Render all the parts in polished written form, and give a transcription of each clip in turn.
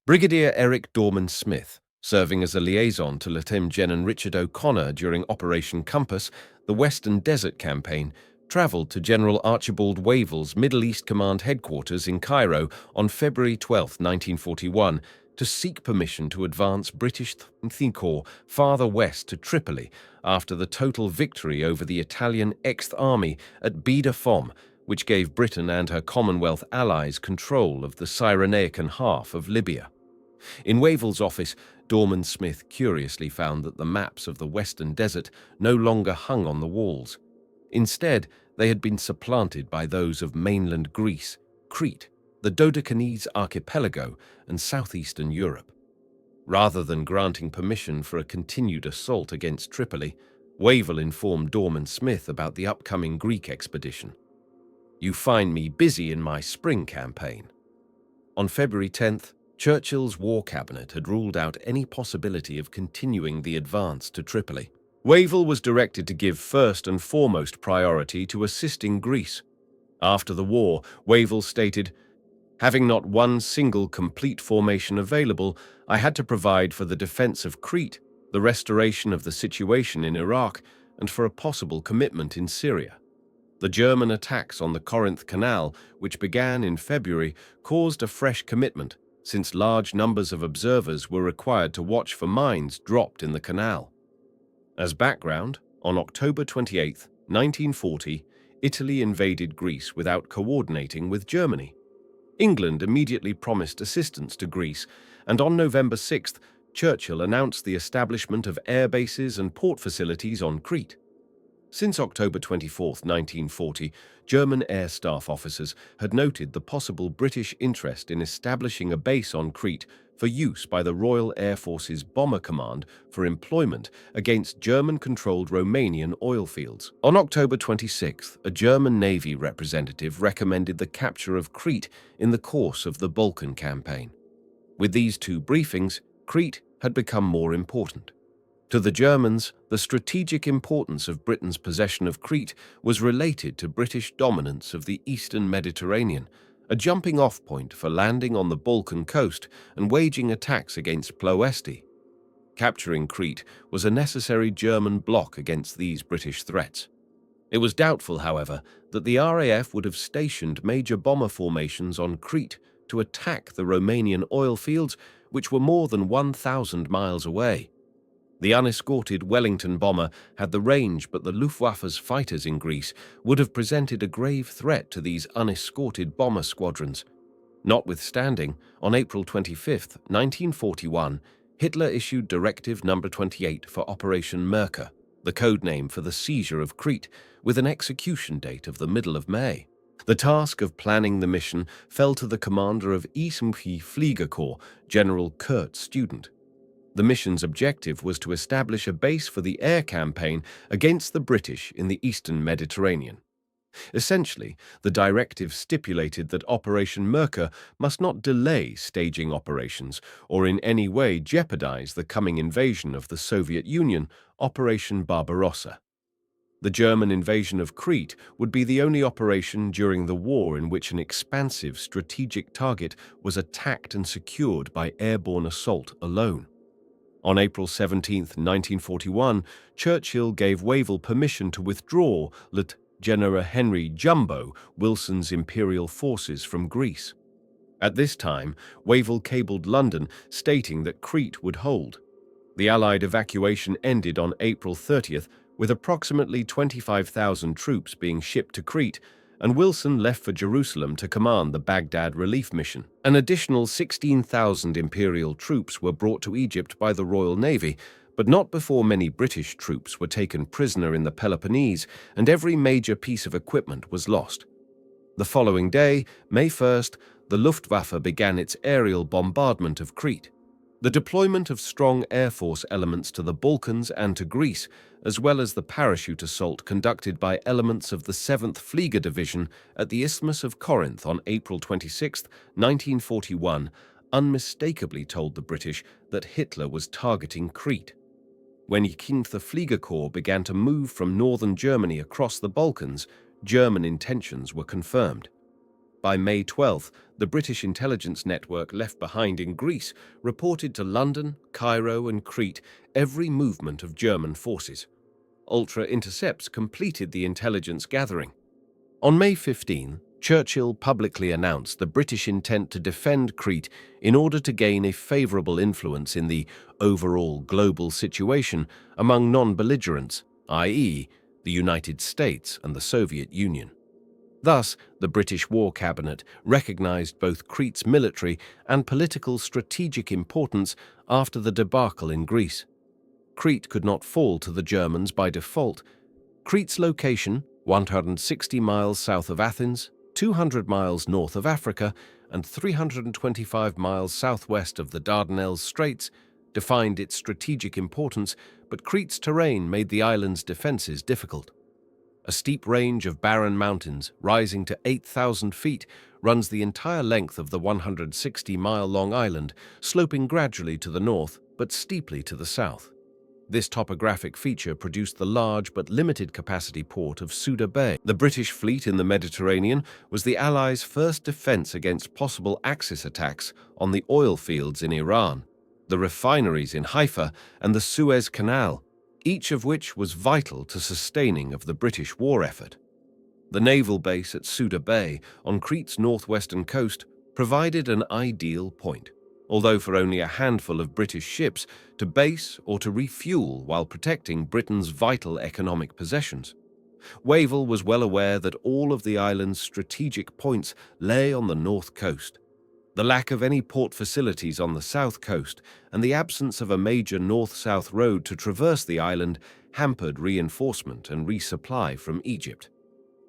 Brigadier Eric Dorman Smith, serving as a liaison to Lieutenant General Richard O'Connor during Operation Compass, the Western Desert Campaign, travelled to General Archibald Wavell's Middle East Command headquarters in Cairo on February 12, 1941, to seek permission to advance British Corps farther west to Tripoli after the total victory over the Italian Eighth Army at Bida Fom, which gave Britain and her Commonwealth allies control of the Cyrenaican half of Libya. In Wavell's office, Dorman Smith curiously found that the maps of the Western Desert no longer hung on the walls. Instead, they had been supplanted by those of mainland Greece, Crete, the Dodecanese archipelago, and southeastern Europe. Rather than granting permission for a continued assault against Tripoli, Wavell informed Dorman Smith about the upcoming Greek expedition. "You find me busy in my spring campaign." On February 10th, Churchill's War Cabinet had ruled out any possibility of continuing the advance to Tripoli. Wavell was directed to give first and foremost priority to assisting Greece. After the war, Wavell stated, "Having not one single complete formation available, I had to provide for the defense of Crete, the restoration of the situation in Iraq, and for a possible commitment in Syria. The German attacks on the Corinth Canal, which began in February, caused a fresh commitment, since large numbers of observers were required to watch for mines dropped in the canal." As background, on October 28, 1940, Italy invaded Greece without coordinating with Germany. England immediately promised assistance to Greece, and on November 6, Churchill announced the establishment of air bases and port facilities on Crete. Since October 24, 1940, German air staff officers had noted the possible British interest in establishing a base on Crete for use by the Royal Air Force's Bomber Command for employment against German-controlled Romanian oil fields. On October 26, a German Navy representative recommended the capture of Crete in the course of the Balkan campaign. With these two briefings, Crete had become more important. To the Germans, the strategic importance of Britain's possession of Crete was related to British dominance of the eastern Mediterranean, a jumping-off point for landing on the Balkan coast and waging attacks against Ploesti. Capturing Crete was a necessary German block against these British threats. It was doubtful, however, that the RAF would have stationed major bomber formations on Crete to attack the Romanian oil fields, which were more than 1,000 miles away. The unescorted Wellington bomber had the range, but the Luftwaffe's fighters in Greece would have presented a grave threat to these unescorted bomber squadrons. Notwithstanding, on April 25, 1941, Hitler issued Directive No. 28 for Operation Merkur, the code name for the seizure of Crete, with an execution date of the middle of May. The task of planning the mission fell to the commander of Eastern Fliegerkorps, General Kurt Student. The mission's objective was to establish a base for the air campaign against the British in the eastern Mediterranean. Essentially, the directive stipulated that Operation Merkur must not delay staging operations or in any way jeopardize the coming invasion of the Soviet Union, Operation Barbarossa. The German invasion of Crete would be the only operation during the war in which an expansive strategic target was attacked and secured by airborne assault alone. On April 17, 1941, Churchill gave Wavell permission to withdraw Lt. General Henry "Jumbo" Wilson's Imperial forces from Greece. At this time, Wavell cabled London, stating that Crete would hold. The Allied evacuation ended on April 30th, with approximately 25,000 troops being shipped to Crete, and Wilson left for Jerusalem to command the Baghdad relief mission. An additional 16,000 Imperial troops were brought to Egypt by the Royal Navy, but not before many British troops were taken prisoner in the Peloponnese and every major piece of equipment was lost. The following day, May 1st, the Luftwaffe began its aerial bombardment of Crete. The deployment of strong Air Force elements to the Balkans and to Greece, as well as the parachute assault conducted by elements of the 7th Flieger Division at the Isthmus of Corinth on April 26, 1941, unmistakably told the British that Hitler was targeting Crete. When 9th Fliegerkorps began to move from northern Germany across the Balkans, German intentions were confirmed. By May 12th, the British intelligence network left behind in Greece reported to London, Cairo, and Crete every movement of German forces. Ultra intercepts completed the intelligence gathering. On May 15, Churchill publicly announced the British intent to defend Crete in order to gain a favorable influence in the overall global situation among non-belligerents, i.e., the United States and the Soviet Union. Thus, the British War Cabinet recognized both Crete's military and political strategic importance after the debacle in Greece. Crete could not fall to the Germans by default. Crete's location, 160 miles south of Athens, 200 miles north of Africa, and 325 miles southwest of the Dardanelles Straits, defined its strategic importance, but Crete's terrain made the island's defenses difficult. A steep range of barren mountains, rising to 8,000 feet, runs the entire length of the 160-mile-long island, sloping gradually to the north but steeply to the south. This topographic feature produced the large but limited-capacity port of Suda Bay. The British fleet in the Mediterranean was the Allies' first defense against possible Axis attacks on the oil fields in Iran, the refineries in Haifa, and the Suez Canal, each of which was vital to sustaining of the British war effort. The naval base at Suda Bay on Crete's northwestern coast provided an ideal point, although for only a handful of British ships to base or to refuel while protecting Britain's vital economic possessions. Wavell was well aware that all of the island's strategic points lay on the north coast. The lack of any port facilities on the south coast and the absence of a major north-south road to traverse the island hampered reinforcement and resupply from Egypt.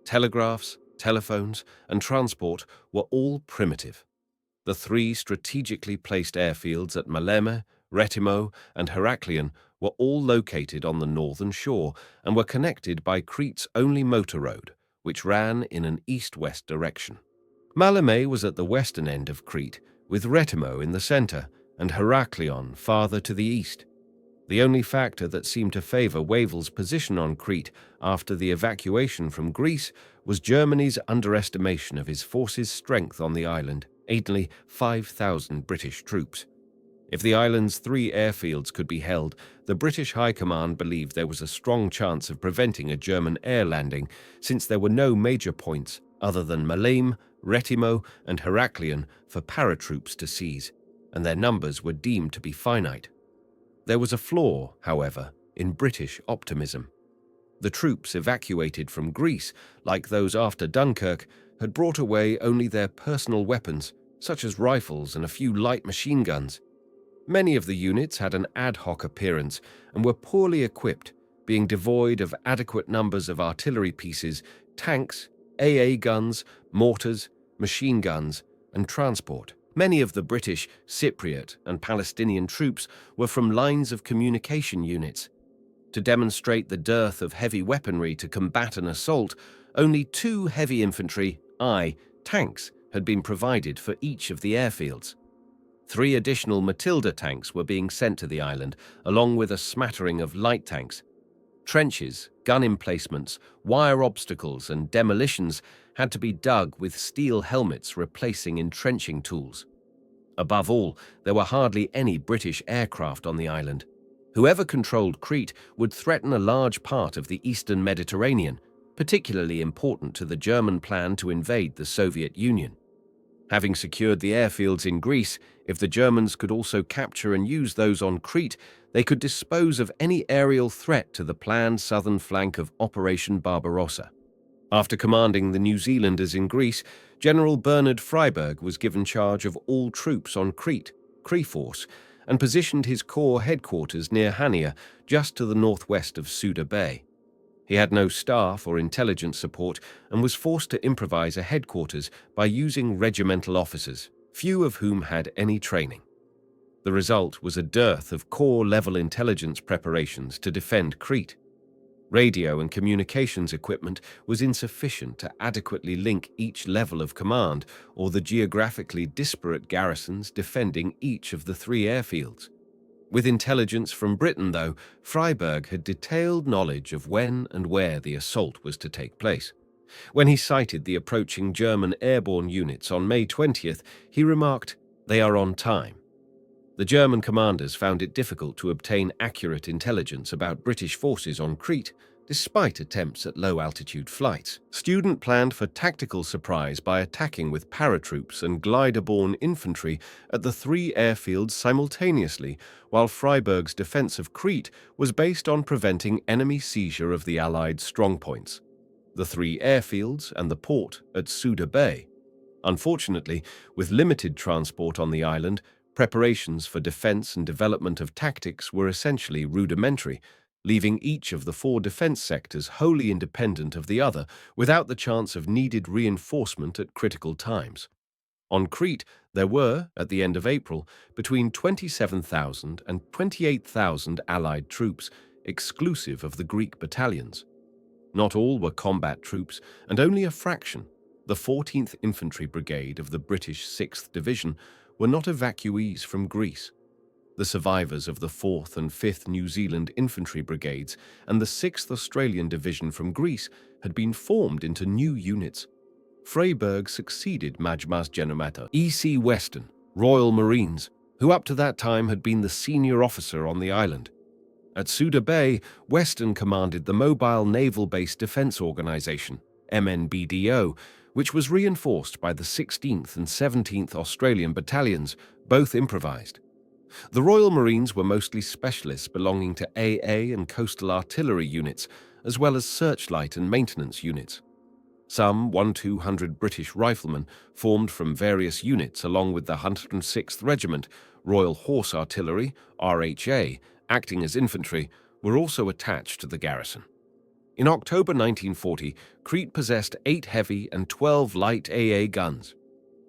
Telegraphs, telephones, and transport were all primitive. The three strategically placed airfields at Maleme, Retimo, and Heraklion were all located on the northern shore and were connected by Crete's only motor road, which ran in an east-west direction. Maleme was at the western end of Crete, with Retimo in the center and Heraklion farther to the east. The only factor that seemed to favor Wavell's position on Crete after the evacuation from Greece was Germany's underestimation of his forces' strength on the island, only 5,000 British troops. If the island's three airfields could be held, the British High Command believed there was a strong chance of preventing a German air landing, since there were no major points other than Maleme, Retimo, and Heraklion for paratroops to seize, and their numbers were deemed to be finite. There was a flaw, however, in British optimism. The troops evacuated from Greece, like those after Dunkirk, had brought away only their personal weapons, such as rifles and a few light machine guns. Many of the units had an ad hoc appearance and were poorly equipped, being devoid of adequate numbers of artillery pieces, tanks, AA guns, mortars, machine guns, and transport. Many of the British, Cypriot, and Palestinian troops were from lines of communication units. To demonstrate the dearth of heavy weaponry to combat an assault, only 2 heavy infantry, tanks, had been provided for each of the airfields. 3 additional Matilda tanks were being sent to the island, along with a smattering of light tanks. Trenches, gun emplacements, wire obstacles, and demolitions had to be dug with steel helmets replacing entrenching tools. Above all, there were hardly any British aircraft on the island. Whoever controlled Crete would threaten a large part of the eastern Mediterranean, particularly important to the German plan to invade the Soviet Union. Having secured the airfields in Greece, if the Germans could also capture and use those on Crete, they could dispose of any aerial threat to the planned southern flank of Operation Barbarossa. After commanding the New Zealanders in Greece, General Bernard Freyberg was given charge of all troops on Crete, Creforce, and positioned his corps headquarters near Hania, just to the northwest of Suda Bay. He had no staff or intelligence support and was forced to improvise a headquarters by using regimental officers, few of whom had any training. The result was a dearth of corps-level intelligence preparations to defend Crete. Radio and communications equipment was insufficient to adequately link each level of command or the geographically disparate garrisons defending each of the 3 airfields. With intelligence from Britain, though, Freyberg had detailed knowledge of when and where the assault was to take place. When he sighted the approaching German airborne units on May 20th, he remarked, "They are on time." The German commanders found it difficult to obtain accurate intelligence about British forces on Crete, despite attempts at low-altitude flights. Student planned for tactical surprise by attacking with paratroops and glider-borne infantry at the three airfields simultaneously, while Freiburg's defense of Crete was based on preventing enemy seizure of the Allied strongpoints, the three airfields and the port at Suda Bay. Unfortunately, with limited transport on the island, preparations for defense and development of tactics were essentially rudimentary, leaving each of the four defense sectors wholly independent of the other, without the chance of needed reinforcement at critical times. On Crete, there were, at the end of April, between 27,000 and 28,000 Allied troops, exclusive of the Greek battalions. Not all were combat troops, and only a fraction, the 14th Infantry Brigade of the British 6th Division, were not evacuees from Greece. The survivors of the 4th and 5th New Zealand Infantry Brigades and the 6th Australian Division from Greece had been formed into new units. Freiburg succeeded Majmas Genomata E.C. Weston, Royal Marines, who up to that time had been the senior officer on the island. At Suda Bay, Weston commanded the Mobile Naval Base Defence Organisation, MNBDO, which was reinforced by the 16th and 17th Australian Battalions, both improvised. The Royal Marines were mostly specialists belonging to AA and coastal artillery units, as well as searchlight and maintenance units. Some 1,200 British riflemen formed from various units along with the 106th Regiment, Royal Horse Artillery, RHA, acting as infantry, were also attached to the garrison. In October 1940, Crete possessed 8 heavy and 12 light AA guns.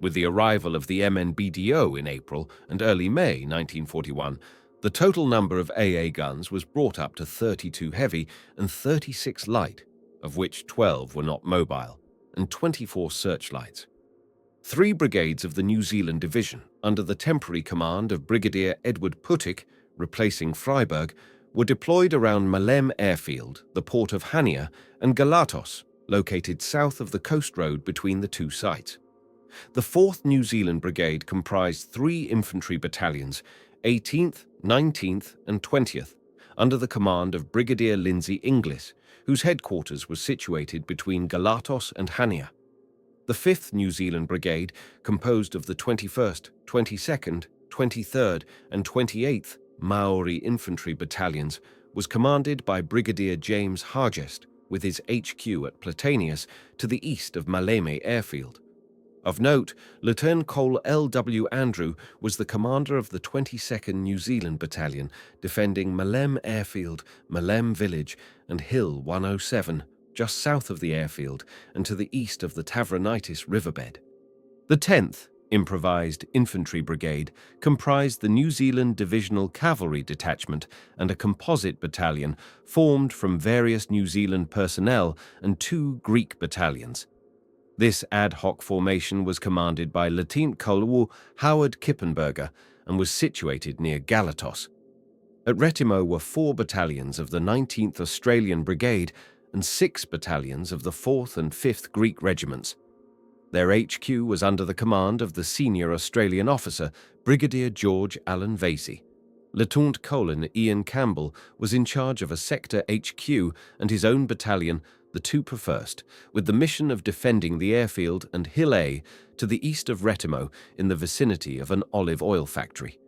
With the arrival of the MNBDO in April and early May 1941, the total number of AA guns was brought up to 32 heavy and 36 light, of which 12 were not mobile, and 24 searchlights. 3 brigades of the New Zealand Division, under the temporary command of Brigadier Edward Puttick, replacing Freiburg, were deployed around Malem Airfield, the port of Hania, and Galatos, located south of the coast road between the two sites. The 4th New Zealand Brigade comprised 3 infantry battalions, 18th, 19th, and 20th, under the command of Brigadier Lindsay Inglis, whose headquarters was situated between Galatos and Hania. The 5th New Zealand Brigade, composed of the 21st, 22nd, 23rd, and 28th Maori Infantry Battalions, was commanded by Brigadier James Hargest, with his HQ at Platanius to the east of Maleme Airfield. Of note, Lieutenant Cole L.W. Andrew was the commander of the 22nd New Zealand Battalion, defending Malem Airfield, Malem Village, and Hill 107, just south of the airfield and to the east of the Tavronitis riverbed. The 10th Improvised Infantry Brigade comprised the New Zealand Divisional Cavalry Detachment and a composite battalion formed from various New Zealand personnel and 2 Greek battalions. This ad hoc formation was commanded by Lieutenant Colonel Howard Kippenberger and was situated near Galatos. At Retimo were 4 battalions of the 19th Australian Brigade and 6 battalions of the 4th and 5th Greek regiments. Their HQ was under the command of the senior Australian officer, Brigadier George Allen Vasey. Lieutenant Colin Ian Campbell was in charge of a sector HQ and his own battalion, the 201st, with the mission of defending the airfield and Hill A to the east of Retimo in the vicinity of an olive oil factory.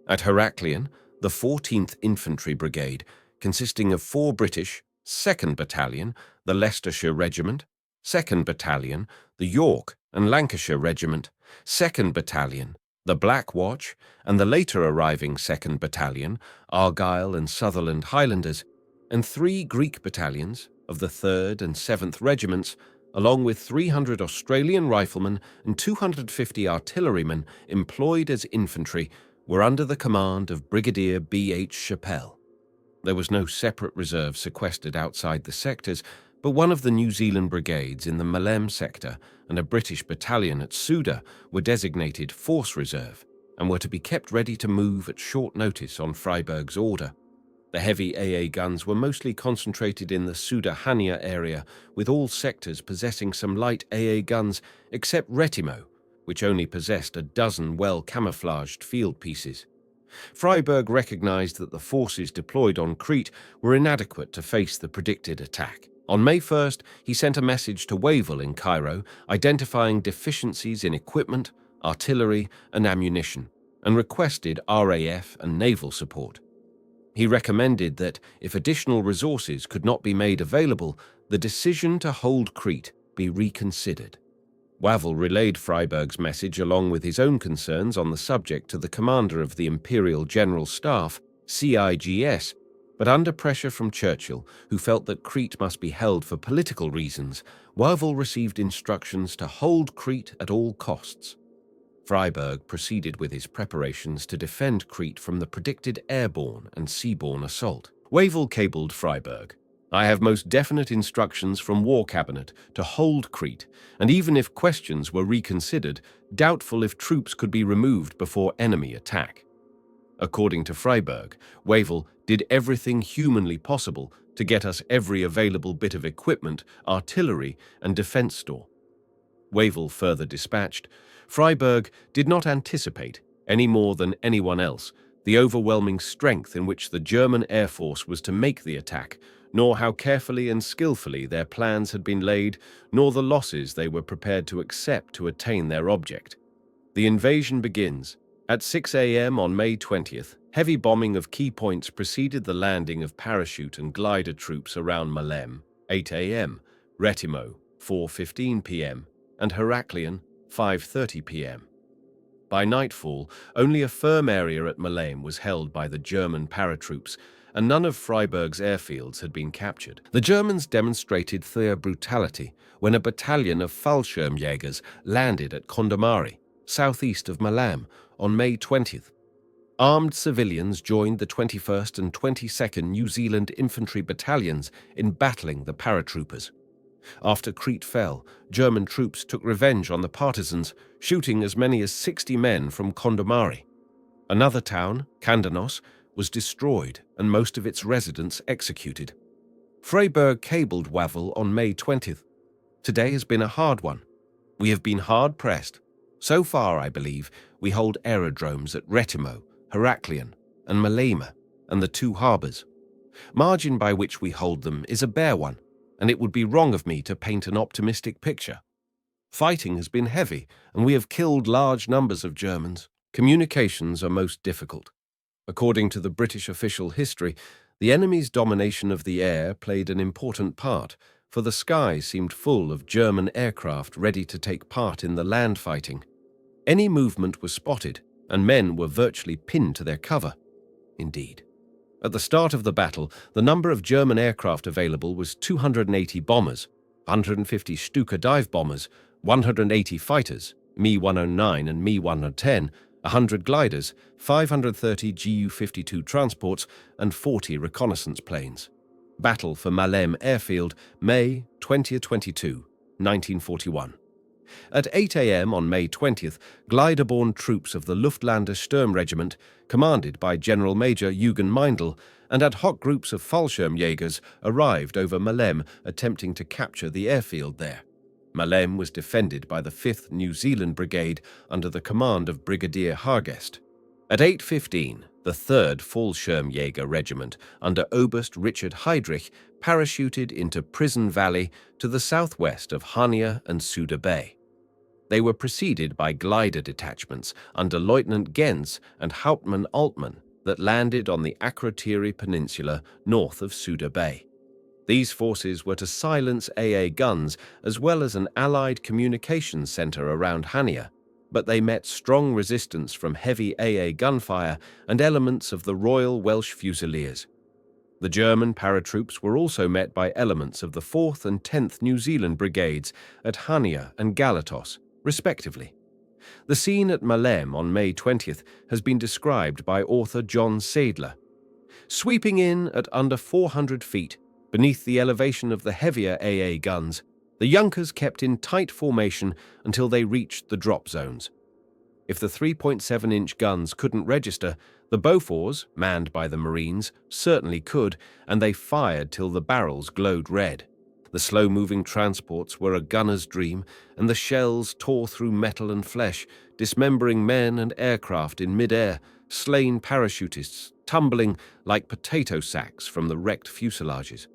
At Heraklion, the 14th Infantry Brigade, consisting of 4 British, 2nd Battalion, the Leicestershire Regiment, 2nd Battalion, the York and Lancashire Regiment, 2nd Battalion, the Black Watch, and the later arriving 2nd Battalion, Argyll and Sutherland Highlanders, and 3 Greek battalions of the 3rd and 7th Regiments, along with 300 Australian riflemen and 250 artillerymen employed as infantry, were under the command of Brigadier B.H. Chappell. There was no separate reserve sequestered outside the sectors, but one of the New Zealand brigades in the Malem sector and a British battalion at Suda were designated Force Reserve and were to be kept ready to move at short notice on Freiburg's order. The heavy AA guns were mostly concentrated in the Suda-Hania area, with all sectors possessing some light AA guns except Retimo, which only possessed a dozen well-camouflaged field pieces. Freiberg recognized that the forces deployed on Crete were inadequate to face the predicted attack. On May 1st, he sent a message to Wavell in Cairo identifying deficiencies in equipment, artillery, and ammunition, and requested RAF and naval support. He recommended that, if additional resources could not be made available, the decision to hold Crete be reconsidered. Wavell relayed Freiberg's message along with his own concerns on the subject to the commander of the Imperial General Staff, CIGS, but under pressure from Churchill, who felt that Crete must be held for political reasons, Wavell received instructions to hold Crete at all costs. Freiberg proceeded with his preparations to defend Crete from the predicted airborne and seaborne assault. Wavell cabled Freiberg, "I have most definite instructions from War Cabinet to hold Crete, and even if questions were reconsidered, doubtful if troops could be removed before enemy attack." According to Freiberg, Wavell did everything humanly possible to get us every available bit of equipment, artillery, and defense store. Wavell further dispatched, "Freiberg did not anticipate, any more than anyone else, the overwhelming strength in which the German Air Force was to make the attack, nor how carefully and skillfully their plans had been laid, nor the losses they were prepared to accept to attain their object. The invasion begins. At 6 a.m. on May 20th, heavy bombing of key points preceded the landing of parachute and glider troops around Malem, 8 a.m., Retimo, 4:15 p.m., and Heraklion, 5:30 p.m. By nightfall, only a firm area at Malem was held by the German paratroops, and none of Freiberg's airfields had been captured. The Germans demonstrated their brutality when a battalion of Fallschirmjägers landed at Condamari, southeast of Malem, on May 20th. Armed civilians joined the 21st and 22nd New Zealand Infantry Battalions in battling the paratroopers. After Crete fell, German troops took revenge on the partisans, shooting as many as 60 men from Condamari. Another town, Kandanos, was destroyed and most of its residents executed. Freiberg cabled Wavell on May 20th. "Today has been a hard one. We have been hard-pressed. So far, I believe, we hold aerodromes at Retimo, Heraklion, and Malema, and the two harbours. Margin by which we hold them is a bare one, and it would be wrong of me to paint an optimistic picture. Fighting has been heavy, and we have killed large numbers of Germans. Communications are most difficult. According to the British official history, the enemy's domination of the air played an important part, for the sky seemed full of German aircraft ready to take part in the land fighting. Any movement was spotted, and men were virtually pinned to their cover. Indeed. At the start of the battle, the number of German aircraft available was 280 bombers, 150 Stuka dive bombers, 180 fighters, Me-109 and Me-110, 100 gliders, 530 Ju-52 transports, and 40 reconnaissance planes. Battle for Malem Airfield, May 2022, 1941. At 8 a.m. on May 20th, glider-borne troops of the Luftlandesturm Sturmregiment, commanded by General Major Eugen Meindl, and ad hoc groups of Fallschirmjägers arrived over Malem, attempting to capture the airfield there. Malem was defended by the 5th New Zealand Brigade under the command of Brigadier Hargest. At 8:15, the 3rd Fallschirmjäger Regiment under Oberst Richard Heydrich parachuted into Prison Valley to the southwest of Hania and Suda Bay. They were preceded by glider detachments under Lieutenant Gens and Hauptmann Altmann that landed on the Akrotiri Peninsula north of Suda Bay. These forces were to silence AA guns as well as an Allied communications center around Hania, but they met strong resistance from heavy AA gunfire and elements of the Royal Welsh Fusiliers. The German paratroops were also met by elements of the 4th and 10th New Zealand Brigades at Hania and Galatos, respectively. The scene at Malem on May 20th has been described by author John Sadler. Sweeping in at under 400 feet, beneath the elevation of the heavier AA guns, the Junkers kept in tight formation until they reached the drop zones. If the 3.7-inch guns couldn't register, the Bofors, manned by the Marines, certainly could, and they fired till the barrels glowed red. The slow-moving transports were a gunner's dream, and the shells tore through metal and flesh, dismembering men and aircraft in mid-air, slain parachutists, tumbling like potato sacks from the wrecked fuselages.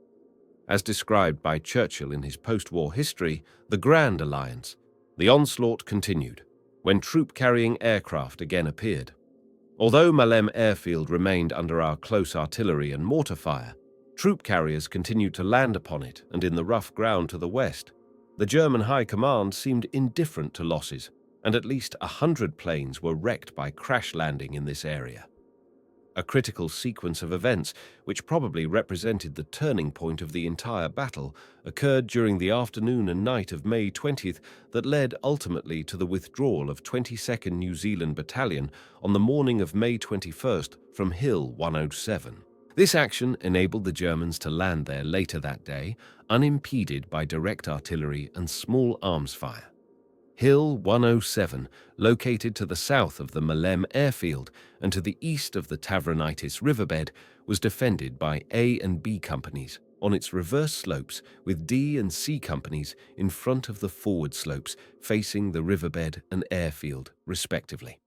As described by Churchill in his post-war history, the Grand Alliance, the onslaught continued, when troop-carrying aircraft again appeared. Although Malem airfield remained under our close artillery and mortar fire, troop carriers continued to land upon it and in the rough ground to the west. The German High Command seemed indifferent to losses, and at least 100 planes were wrecked by crash landing in this area. A critical sequence of events, which probably represented the turning point of the entire battle, occurred during the afternoon and night of May 20th that led ultimately to the withdrawal of 22nd New Zealand Battalion on the morning of May 21st from Hill 107. This action enabled the Germans to land there later that day, unimpeded by direct artillery and small arms fire. Hill 107, located to the south of the Malem airfield and to the east of the Tavronitis riverbed, was defended by A and B companies on its reverse slopes, with D and C companies in front of the forward slopes facing the riverbed and airfield, respectively.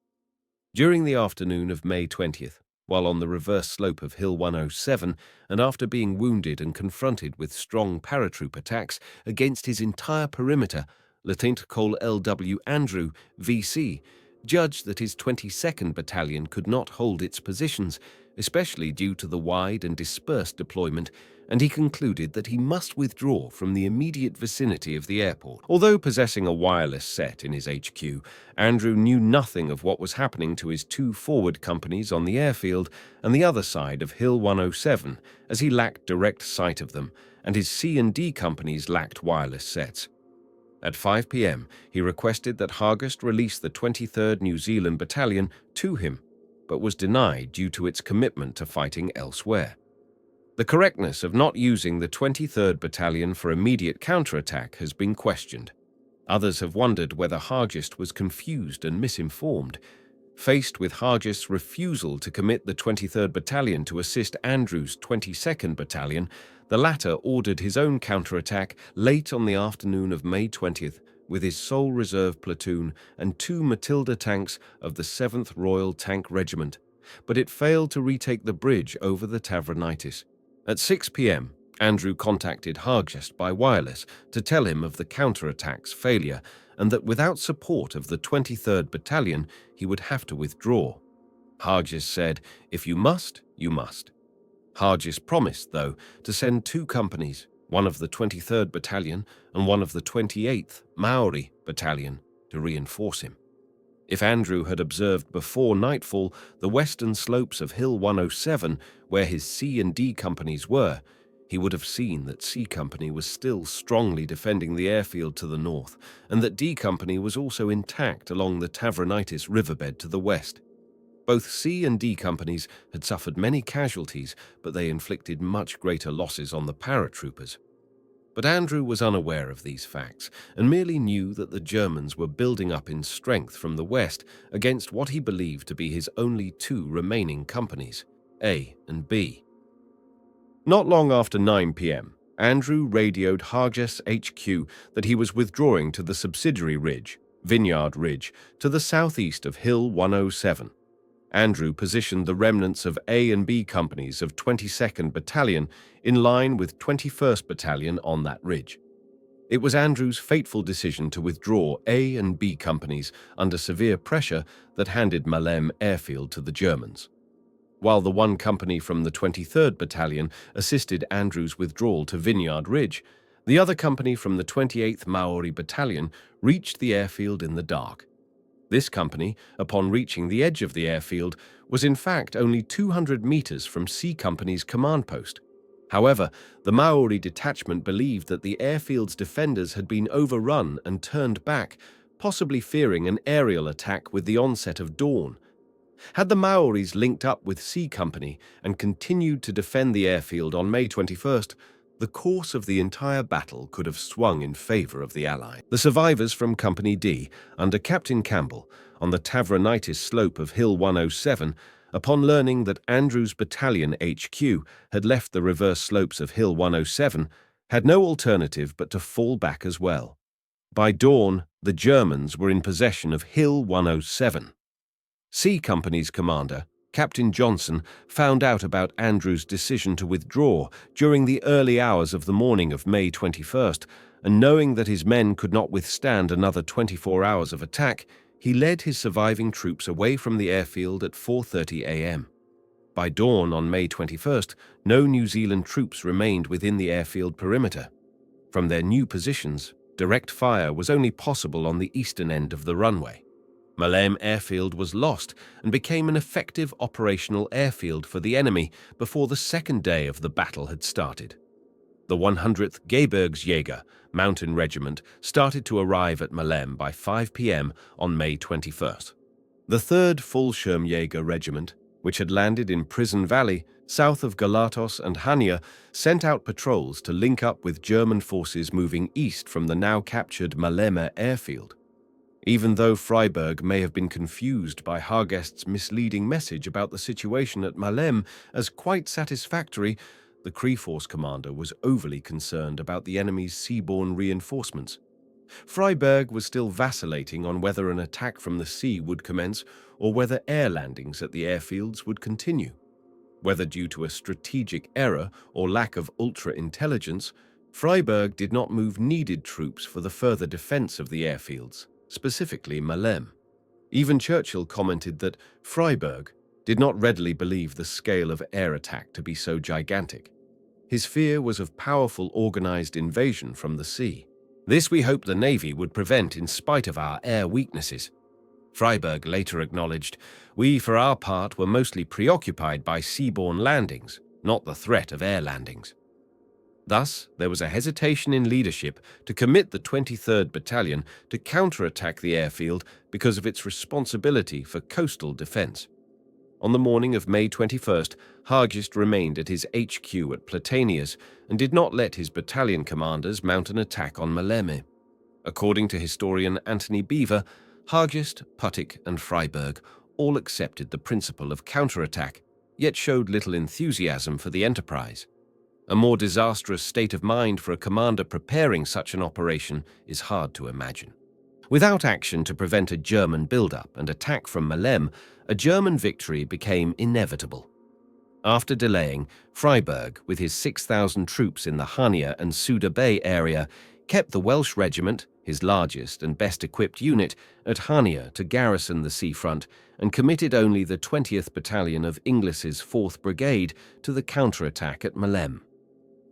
During the afternoon of May 20th, while on the reverse slope of Hill 107, and after being wounded and confronted with strong paratroop attacks against his entire perimeter, Lieutenant Col LW Andrew, VC, judged that his 22nd Battalion could not hold its positions, especially due to the wide and dispersed deployment, and he concluded that he must withdraw from the immediate vicinity of the airport. Although possessing a wireless set in his HQ, Andrew knew nothing of what was happening to his two forward companies on the airfield and the other side of Hill 107, as he lacked direct sight of them, and his C and D companies lacked wireless sets. At 5 p.m., he requested that Hargest release the 23rd New Zealand Battalion to him, but was denied due to its commitment to fighting elsewhere. The correctness of not using the 23rd Battalion for immediate counterattack has been questioned. Others have wondered whether Hargest was confused and misinformed. Faced with Hargest's refusal to commit the 23rd Battalion to assist Andrew's 22nd Battalion, the latter ordered his own counterattack late on the afternoon of May 20th with his sole reserve platoon and two Matilda tanks of the 7th Royal Tank Regiment, but it failed to retake the bridge over the Tavronitis. At 6 p.m., Andrew contacted Hargest by wireless to tell him of the counterattack's failure and that without support of the 23rd Battalion, he would have to withdraw. Hargest said, "If you must, you must." Hargest promised, though, to send two companies, one of the 23rd Battalion and one of the 28th Maori Battalion, to reinforce him. If Andrew had observed before nightfall the western slopes of Hill 107, where his C and D companies were, he would have seen that C Company was still strongly defending the airfield to the north, and that D Company was also intact along the Tavronitis riverbed to the west. Both C and D companies had suffered many casualties, but they inflicted much greater losses on the paratroopers. But Andrew was unaware of these facts and merely knew that the Germans were building up in strength from the west against what he believed to be his only two remaining companies, A and B. Not long after 9 p.m., Andrew radioed Hargest HQ that he was withdrawing to the subsidiary ridge, Vineyard Ridge, to the southeast of Hill 107. Andrew positioned the remnants of A and B companies of 22nd Battalion in line with 21st Battalion on that ridge. It was Andrew's fateful decision to withdraw A and B companies under severe pressure that handed Malem airfield to the Germans. While the one company from the 23rd Battalion assisted Andrew's withdrawal to Vineyard Ridge, the other company from the 28th Maori Battalion reached the airfield in the dark. This company, upon reaching the edge of the airfield, was in fact only 200 meters from C Company's command post. However, the Maori detachment believed that the airfield's defenders had been overrun and turned back, possibly fearing an aerial attack with the onset of dawn. Had the Maoris linked up with C Company and continued to defend the airfield on May 21st, the course of the entire battle could have swung in favor of the Allies. The survivors from Company D, under Captain Campbell, on the Tavronitis slope of Hill 107, upon learning that Andrews' Battalion HQ had left the reverse slopes of Hill 107, had no alternative but to fall back as well. By dawn, the Germans were in possession of Hill 107. C Company's commander, Captain Johnson, found out about Andrews' decision to withdraw during the early hours of the morning of May 21st, and knowing that his men could not withstand another 24 hours of attack, he led his surviving troops away from the airfield at 4:30 a.m. By dawn on May 21st, no New Zealand troops remained within the airfield perimeter. From their new positions, direct fire was only possible on the eastern end of the runway. Maleme Airfield was lost and became an effective operational airfield for the enemy before the second day of the battle had started. The 100th Gebirgsjäger Mountain Regiment started to arrive at Maleme by 5 p.m. on May 21st. The 3rd Fallschirmjäger Regiment, which had landed in Prison Valley, south of Galatos and Hania, sent out patrols to link up with German forces moving east from the now captured Maleme airfield. Even though Freiberg may have been confused by Hargest's misleading message about the situation at Maleme as quite satisfactory, the Cree Force commander was overly concerned about the enemy's seaborne reinforcements. Freiberg was still vacillating on whether an attack from the sea would commence or whether air landings at the airfields would continue. Whether due to a strategic error or lack of ultra-intelligence, Freiberg did not move needed troops for the further defense of the airfields, specifically Maleme. Even Churchill commented that Freiberg did not readily believe the scale of air attack to be so gigantic. His fear was of powerful organized invasion from the sea. This we hoped the Navy would prevent in spite of our air weaknesses. Freiberg later acknowledged, "We, for our part, were mostly preoccupied by seaborne landings, not the threat of air landings." Thus, there was a hesitation in leadership to commit the 23rd Battalion to counterattack the airfield because of its responsibility for coastal defense. On the morning of May 21st, Hargest remained at his HQ at Platanias and did not let his battalion commanders mount an attack on Maleme. According to historian Anthony Beaver, Hargest, Puttick, and Freiberg all accepted the principle of counterattack, yet showed little enthusiasm for the enterprise. A more disastrous state of mind for a commander preparing such an operation is hard to imagine. Without action to prevent a German build-up and attack from Maleme, a German victory became inevitable. After delaying, Freiberg, with his 6,000 troops in the Hania and Suda Bay area, kept the Welsh regiment, his largest and best-equipped unit, at Hania to garrison the seafront and committed only the 20th Battalion of Inglis's 4th Brigade to the counterattack at Maleme.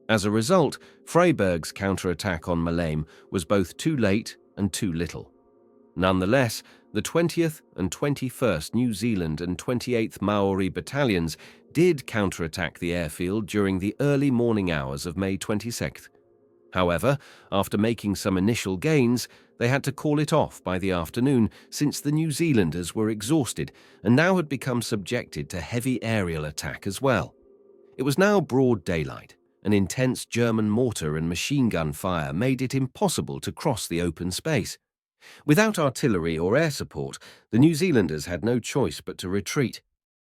As a result, Freiberg's counterattack on Maleme was both too late and too little. Nonetheless, the 20th and 21st New Zealand and 28th Maori battalions did counterattack the airfield during the early morning hours of May 26th. However, after making some initial gains, they had to call it off by the afternoon since the New Zealanders were exhausted and now had become subjected to heavy aerial attack as well. It was now broad daylight, and intense German mortar and machine gun fire made it impossible to cross the open space. Without artillery or air support, the New Zealanders had no choice but to retreat.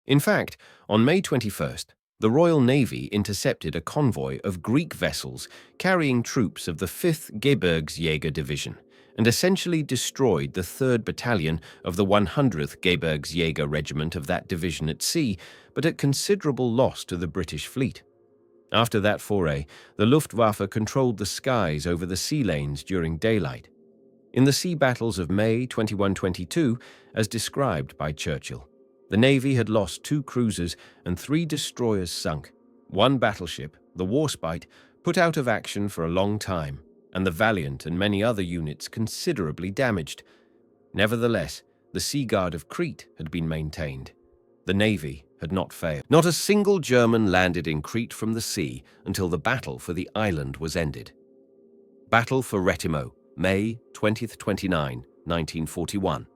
In fact, on May 21st, the Royal Navy intercepted a convoy of Greek vessels carrying troops of the 5th Gebirgsjäger Division and essentially destroyed the 3rd Battalion of the 100th Gebirgsjäger Regiment of that division at sea, but at considerable loss to the British fleet. After that foray, the Luftwaffe controlled the skies over the sea lanes during daylight. In the sea battles of May 21-22, as described by Churchill, the Navy had lost 2 cruisers and 3 destroyers sunk, 1 battleship, the Warspite, put out of action for a long time, and the Valiant and many other units considerably damaged. Nevertheless, the Sea Guard of Crete had been maintained. The Navy had not failed. Not a single German landed in Crete from the sea until the battle for the island was ended. Battle for Retimo, May 20-29, 1941.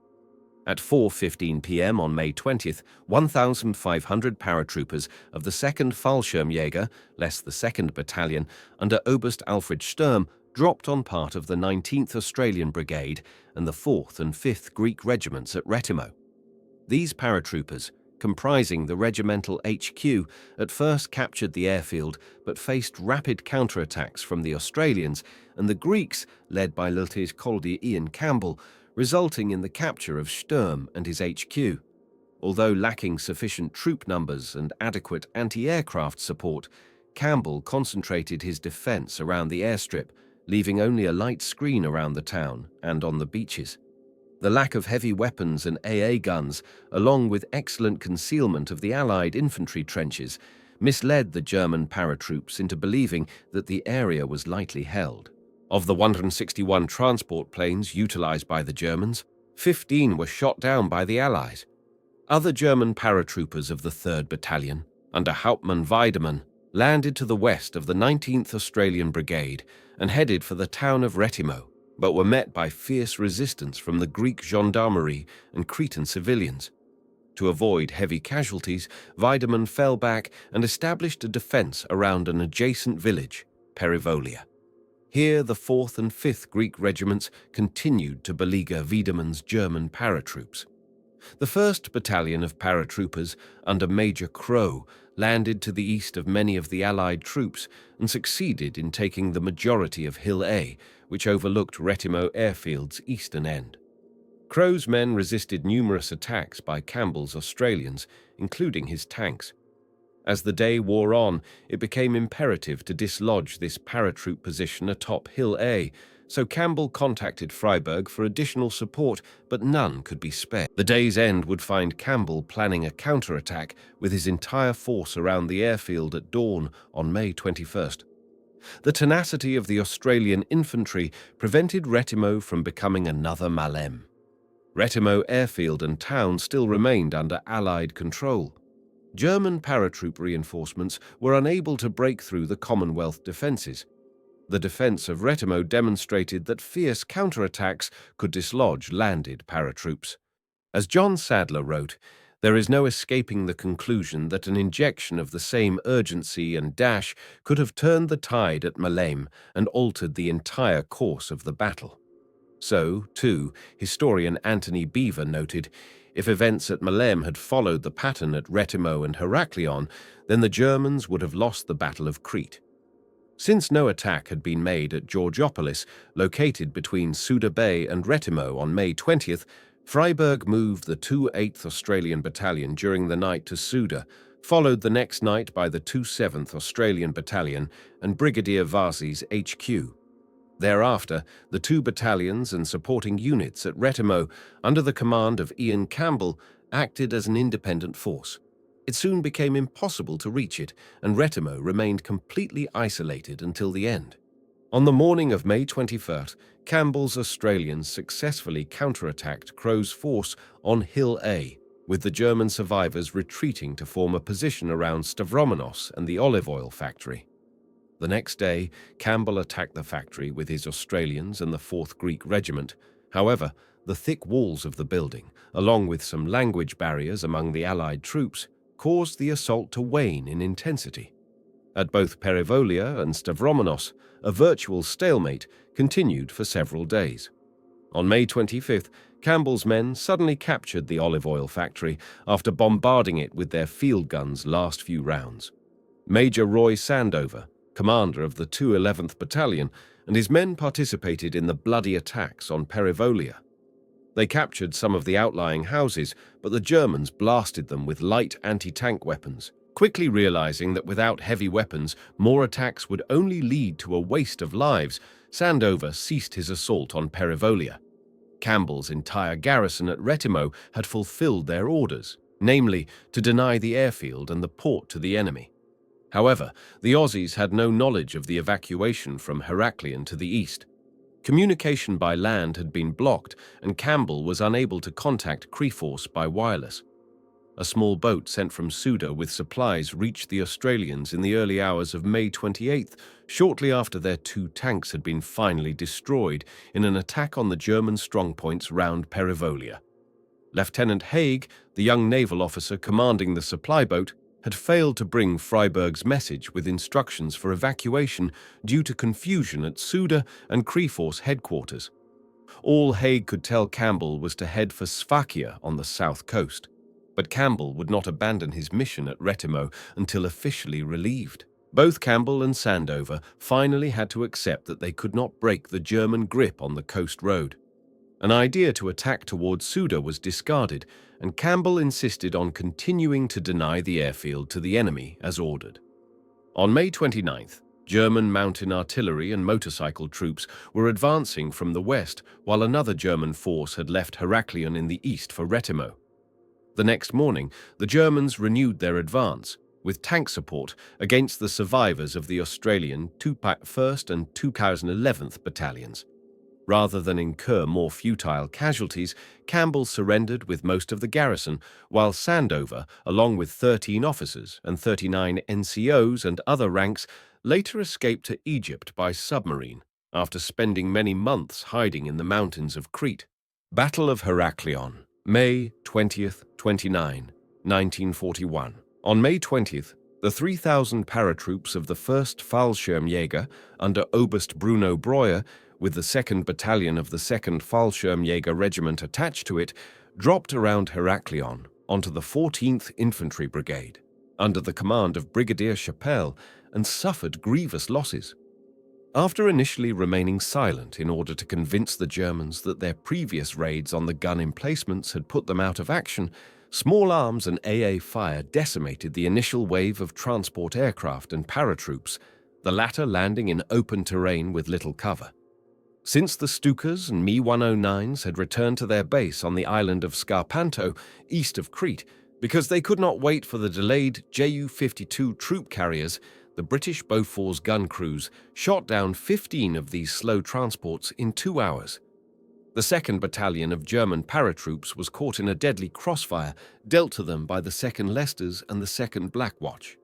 At 4:15 p.m. on May 20th, 1,500 paratroopers of the 2nd Fallschirmjäger, less the 2nd Battalion, under Oberst Alfred Sturm, dropped on part of the 19th Australian Brigade and the 4th and 5th Greek regiments at Retimo. These paratroopers, comprising the regimental HQ, at first captured the airfield but faced rapid counterattacks from the Australians and the Greeks, led by Lieutenant Colonel Ian Campbell, resulting in the capture of Sturm and his HQ. Although lacking sufficient troop numbers and adequate anti-aircraft support, Campbell concentrated his defense around the airstrip, leaving only a light screen around the town and on the beaches. The lack of heavy weapons and AA guns, along with excellent concealment of the Allied infantry trenches, misled the German paratroops into believing that the area was lightly held. Of the 161 transport planes utilized by the Germans, 15 were shot down by the Allies. Other German paratroopers of the 3rd Battalion, under Hauptmann Weidemann, landed to the west of the 19th Australian Brigade and headed for the town of Retimo, but were met by fierce resistance from the Greek gendarmerie and Cretan civilians. To avoid heavy casualties, Weidemann fell back and established a defense around an adjacent village, Perivolia. Here, the 4th and 5th Greek regiments continued to beleaguer Wiedemann's German paratroops. The 1st Battalion of paratroopers, under Major Crow, landed to the east of many of the Allied troops and succeeded in taking the majority of Hill A, which overlooked Retimo Airfield's eastern end. Crow's men resisted numerous attacks by Campbell's Australians, including his tanks. As the day wore on, it became imperative to dislodge this paratroop position atop Hill A, so Campbell contacted Freiburg for additional support, but none could be spared. The day's end would find Campbell planning a counterattack with his entire force around the airfield at dawn on May 21st. The tenacity of the Australian infantry prevented Retimo from becoming another Maleme. Retimo airfield and town still remained under Allied control. German paratroop reinforcements were unable to break through the Commonwealth defences. The defence of Retimo demonstrated that fierce counterattacks could dislodge landed paratroops. As John Sadler wrote, there is no escaping the conclusion that an injection of the same urgency and dash could have turned the tide at Maleme and altered the entire course of the battle. So, too, historian Anthony Beaver noted, if events at Maleme had followed the pattern at Retimo and Heraklion, then the Germans would have lost the Battle of Crete. Since no attack had been made at Georgiopolis, located between Suda Bay and Retimo on May 20th, Freiburg moved the 2 8th Australian Battalion during the night to Suda, followed the next night by the 2 7th Australian Battalion and Brigadier Vasi's HQ. Thereafter, the 2 battalions and supporting units at Retimo, under the command of Ian Campbell, acted as an independent force. It soon became impossible to reach it, and Retimo remained completely isolated until the end. On the morning of May 21st, Campbell's Australians successfully counterattacked Crow's force on Hill A, with the German survivors retreating to form a position around Stavromonos and the olive oil factory. The next day, Campbell attacked the factory with his Australians and the 4th Greek Regiment. However, the thick walls of the building, along with some language barriers among the Allied troops, caused the assault to wane in intensity. At both Perivolia and Stavromonos, a virtual stalemate continued for several days. On May 25th, Campbell's men suddenly captured the olive oil factory after bombarding it with their field guns' last few rounds. Major Roy Sandover, commander of the 211th Battalion, and his men participated in the bloody attacks on Perivolia. They captured some of the outlying houses, but the Germans blasted them with light anti-tank weapons. Quickly realizing that without heavy weapons, more attacks would only lead to a waste of lives, Sandover ceased his assault on Perivolia. Campbell's entire garrison at Retimo had fulfilled their orders, namely, to deny the airfield and the port to the enemy. However, the Aussies had no knowledge of the evacuation from Heraklion to the east. Communication by land had been blocked, and Campbell was unable to contact Creforce by wireless. A small boat sent from Suda with supplies reached the Australians in the early hours of May 28th, shortly after their 2 tanks had been finally destroyed in an attack on the German strongpoints round Perivolia. Lieutenant Haig, the young naval officer commanding the supply boat, had failed to bring Freiburg's message with instructions for evacuation due to confusion at Suda and Kreforce headquarters. All Haig could tell Campbell was to head for Sfakia on the south coast, but Campbell would not abandon his mission at Retimo until officially relieved. Both Campbell and Sandover finally had to accept that they could not break the German grip on the coast road. An idea to attack towards Suda was discarded, and Campbell insisted on continuing to deny the airfield to the enemy as ordered. On May 29th, German mountain artillery and motorcycle troops were advancing from the west, while another German force had left Heraklion in the east for Retimo. The next morning, the Germans renewed their advance, with tank support against the survivors of the Australian 1st and 2011th battalions. Rather than incur more futile casualties, Campbell surrendered with most of the garrison, while Sandover, along with 13 officers and 39 NCOs and other ranks, later escaped to Egypt by submarine, after spending many months hiding in the mountains of Crete. Battle of Heraklion, May 20th, 29, 1941. On May 20th, the 3,000 paratroops of the 1st Fallschirmjäger under Oberst Bruno Breuer, with the 2nd Battalion of the 2nd Fallschirmjäger Regiment attached to it, dropped around Heraklion onto the 14th Infantry Brigade, under the command of Brigadier Chapelle, and suffered grievous losses. After initially remaining silent in order to convince the Germans that their previous raids on the gun emplacements had put them out of action, small arms and AA fire decimated the initial wave of transport aircraft and paratroops, the latter landing in open terrain with little cover. Since the Stukas and Mi-109s had returned to their base on the island of Scarpanto, east of Crete, because they could not wait for the delayed Ju-52 troop carriers, the British Bofors gun crews shot down 15 of these slow transports in 2 hours. The 2nd Battalion of German paratroops was caught in a deadly crossfire dealt to them by the 2nd Leicesters and the 2nd Black Watch.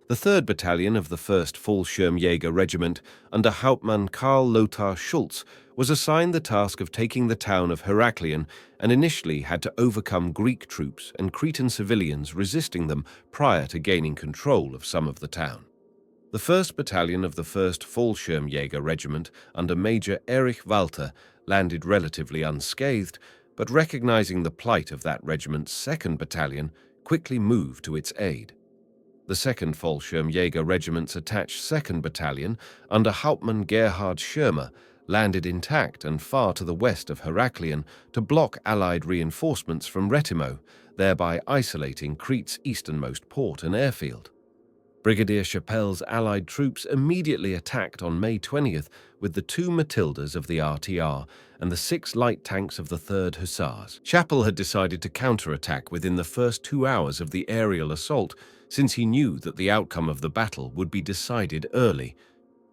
The 3rd Battalion of the 1st Fallschirmjäger Regiment, under Hauptmann Karl Lothar Schulz, was assigned the task of taking the town of Heraklion and initially had to overcome Greek troops and Cretan civilians resisting them prior to gaining control of some of the town. The 1st Battalion of the 1st Fallschirmjäger Regiment, under Major Erich Walter, landed relatively unscathed, but recognizing the plight of that regiment's 2nd Battalion, quickly moved to its aid. The 2nd Fallschirmjäger Regiment's attached 2nd Battalion, under Hauptmann Gerhard Schirmer, landed intact and far to the west of Heraklion to block Allied reinforcements from Retimo, thereby isolating Crete's easternmost port and airfield. Brigadier Chapelle's Allied troops immediately attacked on May 20th with the 2 Matildas of the RTR and the 6 light tanks of the 3rd Hussars. Chapelle had decided to counterattack within the first 2 hours of the aerial assault, since he knew that the outcome of the battle would be decided early.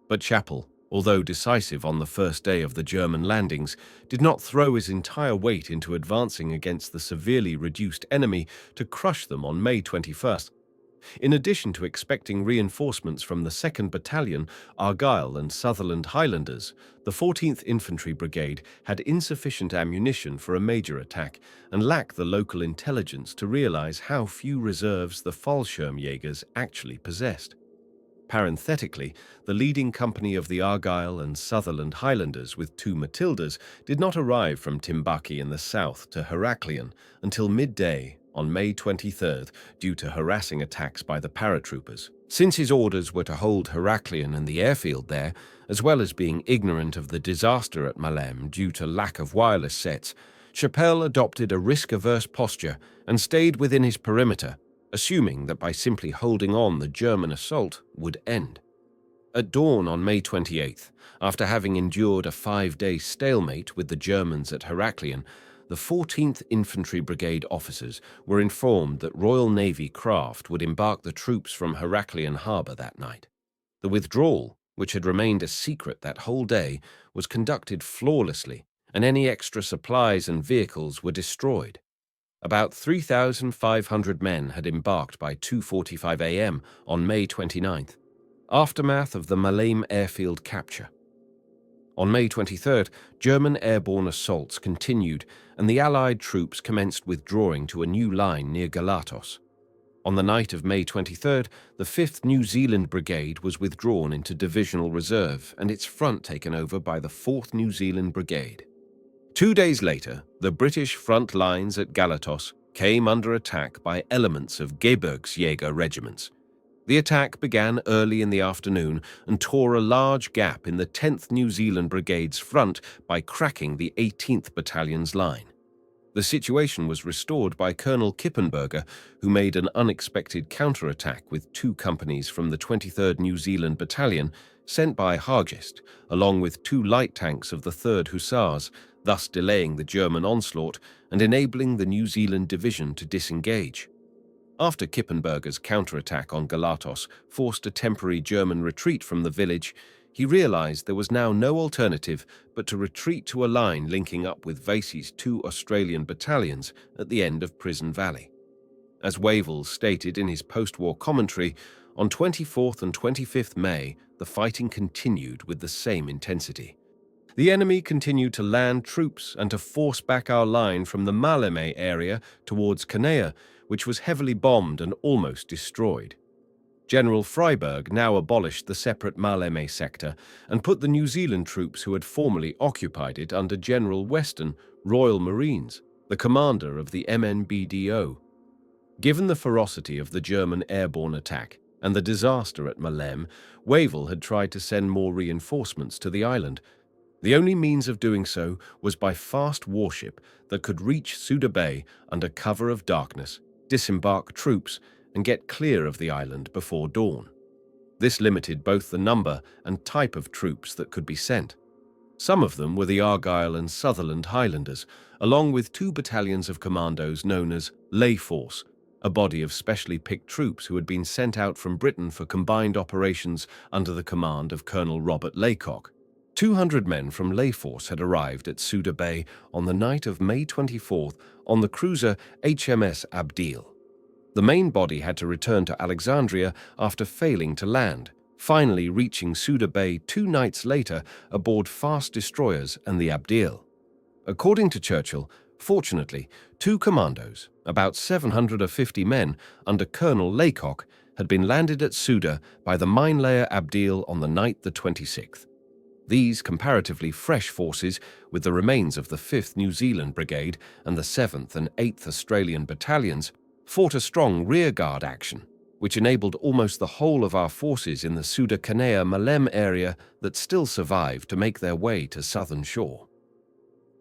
But Chapelle, although decisive on the first day of the German landings, did not throw his entire weight into advancing against the severely reduced enemy to crush them on May 21st. In addition to expecting reinforcements from the 2nd Battalion, Argyll and Sutherland Highlanders, the 14th Infantry Brigade had insufficient ammunition for a major attack and lacked the local intelligence to realize how few reserves the Fallschirmjägers actually possessed. Parenthetically, the leading company of the Argyll and Sutherland Highlanders with 2 Matildas did not arrive from Timbaki in the south to Heraklion until midday on May 23rd due to harassing attacks by the paratroopers. Since his orders were to hold Heraklion and the airfield there, as well as being ignorant of the disaster at Malem due to lack of wireless sets, Chapelle adopted a risk-averse posture and stayed within his perimeter, assuming that by simply holding on the German assault would end. At dawn on May 28th, after having endured a 5-day stalemate with the Germans at Heraklion, the 14th Infantry Brigade officers were informed that Royal Navy craft would embark the troops from Heraklion Harbour that night. The withdrawal, which had remained a secret that whole day, was conducted flawlessly, and any extra supplies and vehicles were destroyed. About 3,500 men had embarked by 2:45 a.m. on May 29th. Aftermath of the Malem airfield capture. On May 23rd, German airborne assaults continued, and the Allied troops commenced withdrawing to a new line near Galatos. On the night of May 23rd, the 5th New Zealand Brigade was withdrawn into divisional reserve and its front taken over by the 4th New Zealand Brigade. 2 days later, the British front lines at Galatos came under attack by elements of Gebirgsjäger regiments. The attack began early in the afternoon and tore a large gap in the 10th New Zealand Brigade's front by cracking the 18th Battalion's line. The situation was restored by Colonel Kippenberger, who made an unexpected counterattack with 2 companies from the 23rd New Zealand Battalion sent by Hargest, along with 2 light tanks of the 3rd Hussars, thus delaying the German onslaught and enabling the New Zealand Division to disengage. After Kippenberger's counterattack on Galatos forced a temporary German retreat from the village, he realized there was now no alternative but to retreat to a line linking up with Vasey's 2 Australian battalions at the end of Prison Valley. As Wavell stated in his post-war commentary, on 24th and 25th May, the fighting continued with the same intensity. The enemy continued to land troops and to force back our line from the Maleme area towards Kanea, which was heavily bombed and almost destroyed. General Freyberg now abolished the separate Maleme sector and put the New Zealand troops who had formerly occupied it under General Weston, Royal Marines, the commander of the MNBDO. Given the ferocity of the German airborne attack and the disaster at Maleme, Wavell had tried to send more reinforcements to the island. The only means of doing so was by fast warship that could reach Suda Bay under cover of darkness, disembark troops, and get clear of the island before dawn. This limited both the number and type of troops that could be sent. Some of them were the Argyll and Sutherland Highlanders, along with 2 battalions of commandos known as Lay Force, a body of specially picked troops who had been sent out from Britain for combined operations under the command of Colonel Robert Laycock. 200 men from Lay Force had arrived at Suda Bay on the night of May 24th on the cruiser HMS Abdeel. The main body had to return to Alexandria after failing to land, finally reaching Suda Bay 2 nights later aboard fast destroyers and the Abdeel. According to Churchill, fortunately, 2 commandos, about 750 men under Colonel Laycock, had been landed at Suda by the mine-layer Abdeel on the night the 26th. These comparatively fresh forces, with the remains of the 5th New Zealand Brigade and the 7th and 8th Australian Battalions, fought a strong rearguard action, which enabled almost the whole of our forces in the Suda-Kanea-Malem area that still survived to make their way to southern shore.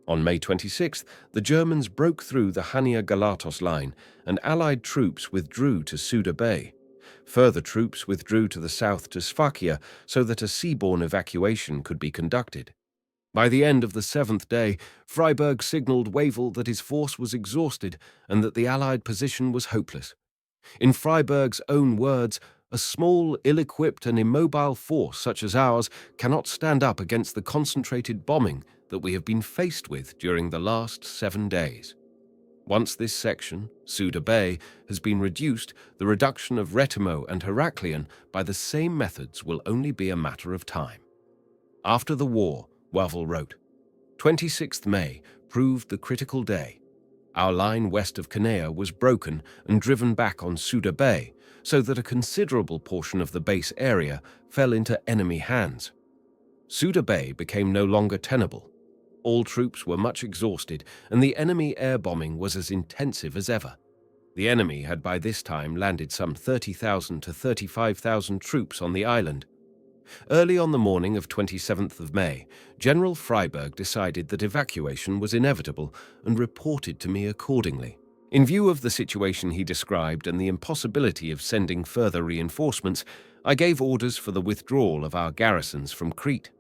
On May 26th, the Germans broke through the Hania-Galatos line and Allied troops withdrew to Suda Bay. Further troops withdrew to the south to Sfakia so that a seaborne evacuation could be conducted. By the end of the 7th day, Freyberg signaled Wavell that his force was exhausted and that the Allied position was hopeless. In Freyberg's own words, a small, ill-equipped and immobile force such as ours cannot stand up against the concentrated bombing that we have been faced with during the last 7 days. Once this section, Suda Bay, has been reduced, the reduction of Retimo and Heraklion by the same methods will only be a matter of time. After the war, Wavell wrote, 26th May proved the critical day. Our line west of Kanea was broken and driven back on Suda Bay, so that a considerable portion of the base area fell into enemy hands. Suda Bay became no longer tenable. All troops were much exhausted, and the enemy air bombing was as intensive as ever. The enemy had by this time landed some 30,000 to 35,000 troops on the island. Early on the morning of 27th of May, General Freyberg decided that evacuation was inevitable and reported to me accordingly. In view of the situation he described and the impossibility of sending further reinforcements, I gave orders for the withdrawal of our garrisons from Crete.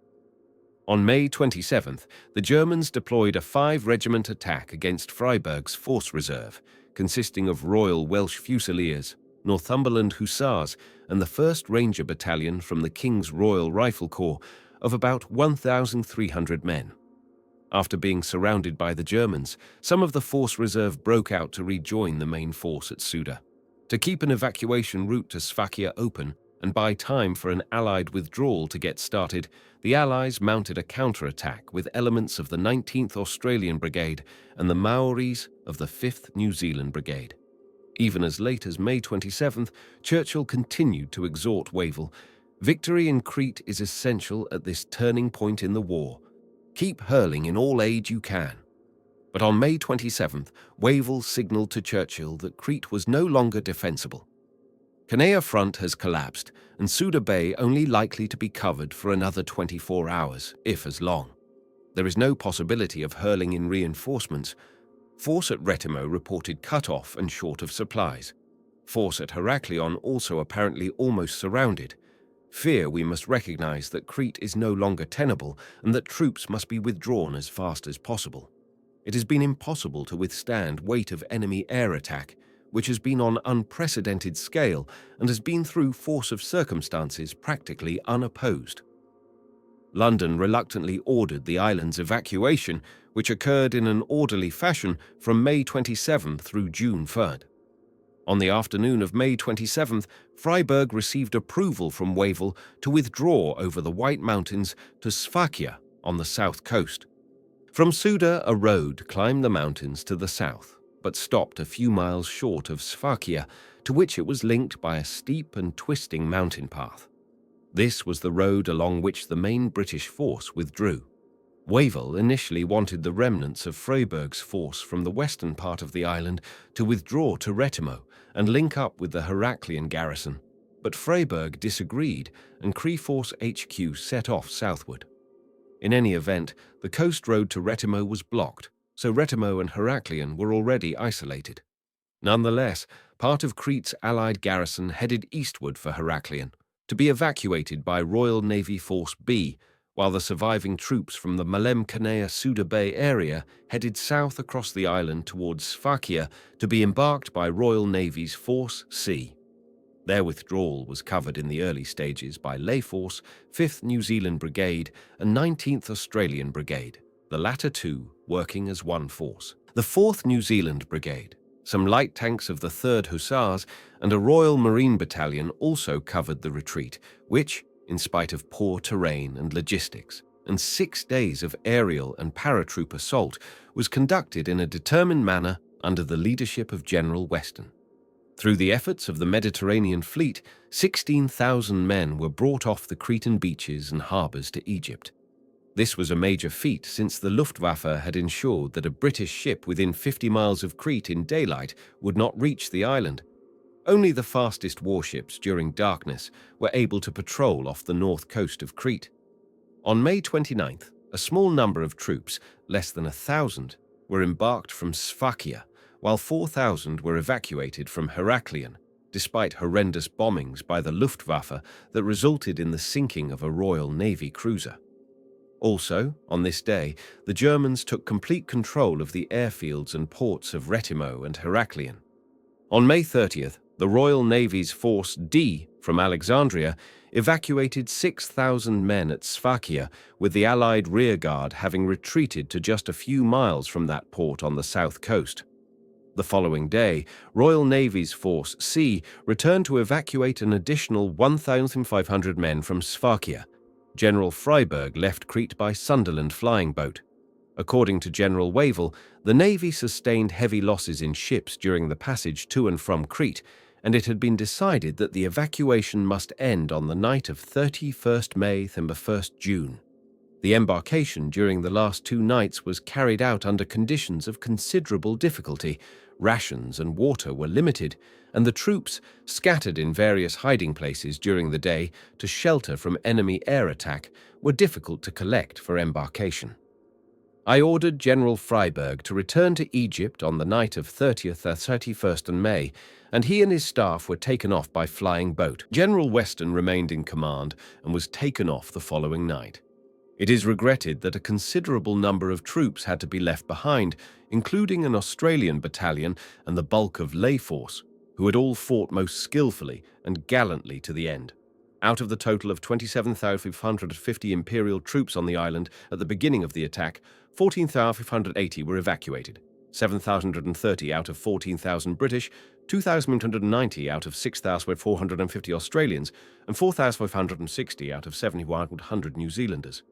On May 27th, the Germans deployed a 5-regiment attack against Freyberg's force reserve, consisting of Royal Welsh Fusiliers, Northumberland Hussars, and the 1st Ranger Battalion from the King's Royal Rifle Corps of about 1,300 men. After being surrounded by the Germans, some of the force reserve broke out to rejoin the main force at Suda. To keep an evacuation route to Sfakia open and buy time for an Allied withdrawal to get started, the Allies mounted a counterattack with elements of the 19th Australian Brigade and the Maoris of the 5th New Zealand Brigade. Even as late as May 27th, Churchill continued to exhort Wavell, "Victory in Crete is essential at this turning point in the war. Keep hurling in all aid you can." But on May 27th, Wavell signalled to Churchill that Crete was no longer defensible. Canea front has collapsed, and Suda Bay only likely to be covered for another 24 hours, if as long. There is no possibility of hurling in reinforcements. Force at Retimo reported cut off and short of supplies. Force at Heraklion also apparently almost surrounded. Fear we must recognize that Crete is no longer tenable and that troops must be withdrawn as fast as possible. It has been impossible to withstand weight of enemy air attack, which has been on unprecedented scale and has been through force of circumstances practically unopposed. London reluctantly ordered the island's evacuation, which occurred in an orderly fashion from May 27 through June 3rd. On the afternoon of May 27th, Freiburg received approval from Wavell to withdraw over the White Mountains to Sfakia on the south coast. From Suda, a road climbed the mountains to the south, but stopped a few miles short of Sfakia, to which it was linked by a steep and twisting mountain path. This was the road along which the main British force withdrew. Wavell initially wanted the remnants of Freiburg's force from the western part of the island to withdraw to Retimo and link up with the Heraklion garrison, but Freiburg disagreed and Cree Force HQ set off southward. In any event, the coast road to Retimo was blocked, so Retimo and Heraklion were already isolated. Nonetheless, part of Crete's allied garrison headed eastward for Heraklion, to be evacuated by Royal Navy Force B, while the surviving troops from the Malem Canea Suda Bay area headed south across the island towards Sfakia to be embarked by Royal Navy's Force C. Their withdrawal was covered in the early stages by Ley Force, 5th New Zealand Brigade and 19th Australian Brigade, the latter two working as one force. The 4th New Zealand Brigade, some light tanks of the 3rd Hussars, and a Royal Marine Battalion also covered the retreat, which, in spite of poor terrain and logistics, and 6 days of aerial and paratroop assault, was conducted in a determined manner under the leadership of General Weston. Through the efforts of the Mediterranean fleet, 16,000 men were brought off the Cretan beaches and harbours to Egypt. This was a major feat since the Luftwaffe had ensured that a British ship within 50 miles of Crete in daylight would not reach the island. Only the fastest warships during darkness were able to patrol off the north coast of Crete. On May 29th, a small number of troops, less than 1,000, were embarked from Sfakia, while 4,000 were evacuated from Heraklion, despite horrendous bombings by the Luftwaffe that resulted in the sinking of a Royal Navy cruiser. Also, on this day, the Germans took complete control of the airfields and ports of Retimo and Heraklion. On May 30th, the Royal Navy's Force D from Alexandria evacuated 6,000 men at Sfakia, with the Allied rearguard having retreated to just a few miles from that port on the south coast. The following day, Royal Navy's Force C returned to evacuate an additional 1,500 men from Sfakia. General Freiburg left Crete by Sunderland flying boat. According to General Wavell, the Navy sustained heavy losses in ships during the passage to and from Crete, and it had been decided that the evacuation must end on the night of 31st May and 1st June. The embarkation during the last 2 nights was carried out under conditions of considerable difficulty. Rations and water were limited, and the troops, scattered in various hiding places during the day to shelter from enemy air attack, were difficult to collect for embarkation. I ordered General Freiburg to return to Egypt on the night of 30th or 31st May, and he and his staff were taken off by flying boat. General Weston remained in command and was taken off the following night. It is regretted that a considerable number of troops had to be left behind, including an Australian battalion and the bulk of Ley Force, who had all fought most skillfully and gallantly to the end. Out of the total of 27,550 Imperial troops on the island at the beginning of the attack, 14,580 were evacuated, 7,030 out of 14,000 British, 2,190 out of 6,450 Australians, and 4,560 out of 7,100 New Zealanders.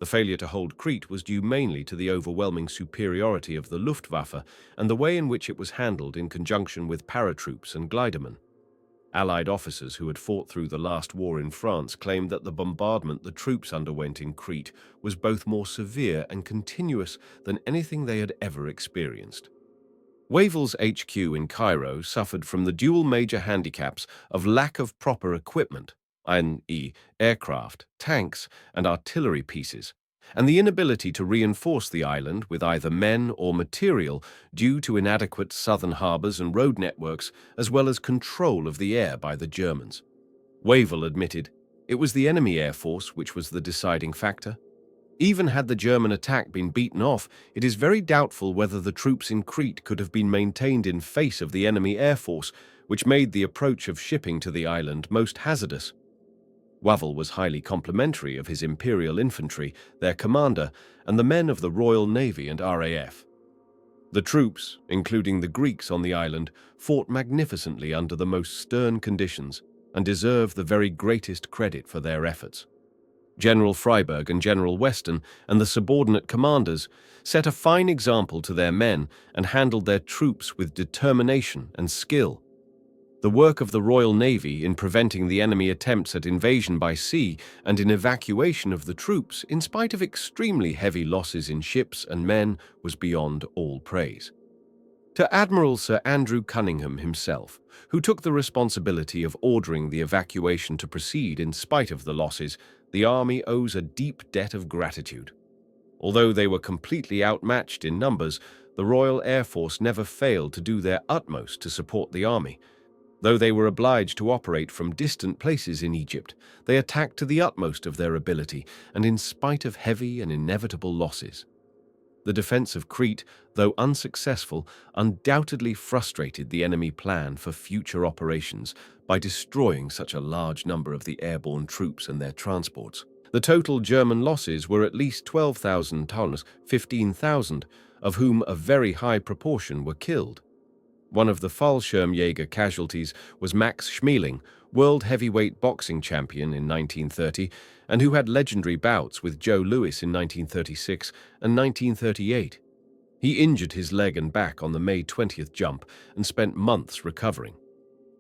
The failure to hold Crete was due mainly to the overwhelming superiority of the Luftwaffe and the way in which it was handled in conjunction with paratroops and glidermen. Allied officers who had fought through the last war in France claimed that the bombardment the troops underwent in Crete was both more severe and continuous than anything they had ever experienced. Wavell's HQ in Cairo suffered from the dual major handicaps of lack of proper equipment, i.e., aircraft, tanks, and artillery pieces, and the inability to reinforce the island with either men or material due to inadequate southern harbors and road networks, as well as control of the air by the Germans. Wavell admitted it was the enemy air force which was the deciding factor. Even had the German attack been beaten off, it is very doubtful whether the troops in Crete could have been maintained in face of the enemy air force, which made the approach of shipping to the island most hazardous. Wavell was highly complimentary of his Imperial Infantry, their commander, and the men of the Royal Navy and RAF. The troops, including the Greeks on the island, fought magnificently under the most stern conditions and deserve the very greatest credit for their efforts. General Freiberg and General Weston and the subordinate commanders set a fine example to their men and handled their troops with determination and skill. The work of the Royal Navy in preventing the enemy attempts at invasion by sea and in evacuation of the troops, in spite of extremely heavy losses in ships and men, was beyond all praise. To Admiral Sir Andrew Cunningham himself, who took the responsibility of ordering the evacuation to proceed in spite of the losses, the Army owes a deep debt of gratitude. Although they were completely outmatched in numbers, the Royal Air Force never failed to do their utmost to support the Army. Though they were obliged to operate from distant places in Egypt, they attacked to the utmost of their ability and in spite of heavy and inevitable losses. The defense of Crete, though unsuccessful, undoubtedly frustrated the enemy plan for future operations by destroying such a large number of the airborne troops and their transports. The total German losses were at least 12,000 tons, 15,000, of whom a very high proportion were killed. One of the Fallschirmjäger casualties was Max Schmeling, world heavyweight boxing champion in 1930, and who had legendary bouts with Joe Louis in 1936 and 1938. He injured his leg and back on the May 20th jump and spent months recovering.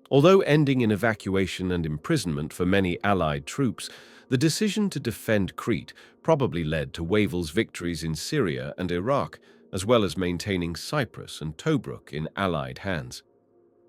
Although ending in evacuation and imprisonment for many Allied troops, the decision to defend Crete probably led to Wavell's victories in Syria and Iraq, as well as maintaining Cyprus and Tobruk in Allied hands.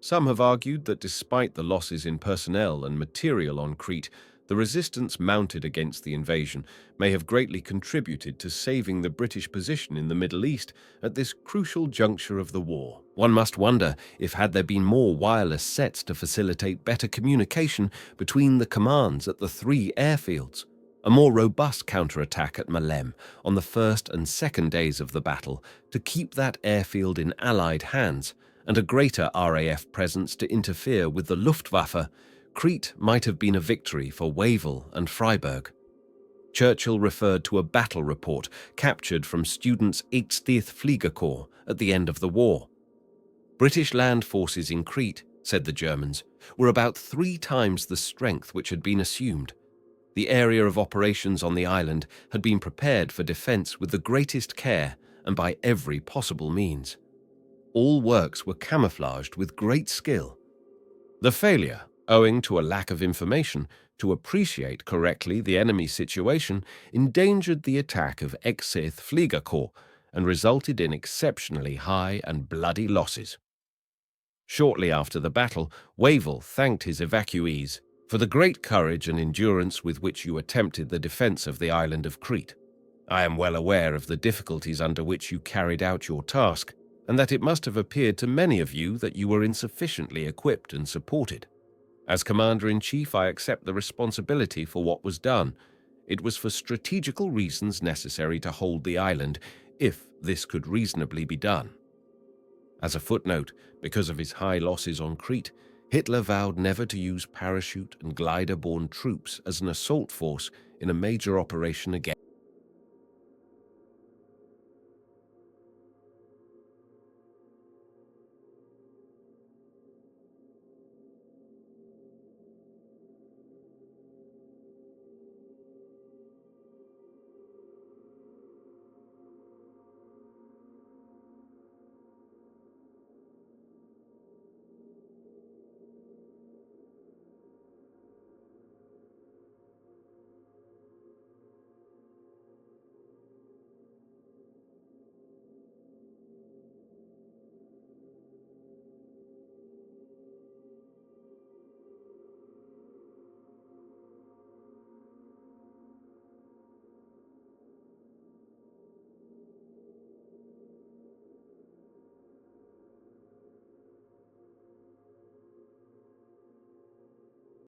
Some have argued that despite the losses in personnel and material on Crete, the resistance mounted against the invasion may have greatly contributed to saving the British position in the Middle East at this crucial juncture of the war. One must wonder if had there been more wireless sets to facilitate better communication between the commands at the three airfields, a more robust counterattack at Malem on the first and second days of the battle to keep that airfield in Allied hands, and a greater RAF presence to interfere with the Luftwaffe, Crete might have been a victory for Wavell and Freiberg. Churchill referred to a battle report captured from students' 80th Fliegerkorps at the end of the war. British land forces in Crete, said the Germans, were about 3 times the strength which had been assumed. The area of operations on the island had been prepared for defence with the greatest care and by every possible means. All works were camouflaged with great skill. The failure, owing to a lack of information, to appreciate correctly the enemy situation, endangered the attack of 80th Fliegerkorps and resulted in exceptionally high and bloody losses. Shortly after the battle, Wavell thanked his evacuees for the great courage and endurance with which you attempted the defence of the island of Crete. I am well aware of the difficulties under which you carried out your task, and that it must have appeared to many of you that you were insufficiently equipped and supported. As Commander-in-Chief, I accept the responsibility for what was done. It was for strategical reasons necessary to hold the island, if this could reasonably be done. As a footnote, because of his high losses on Crete, Hitler vowed never to use parachute and glider-borne troops as an assault force in a major operation again.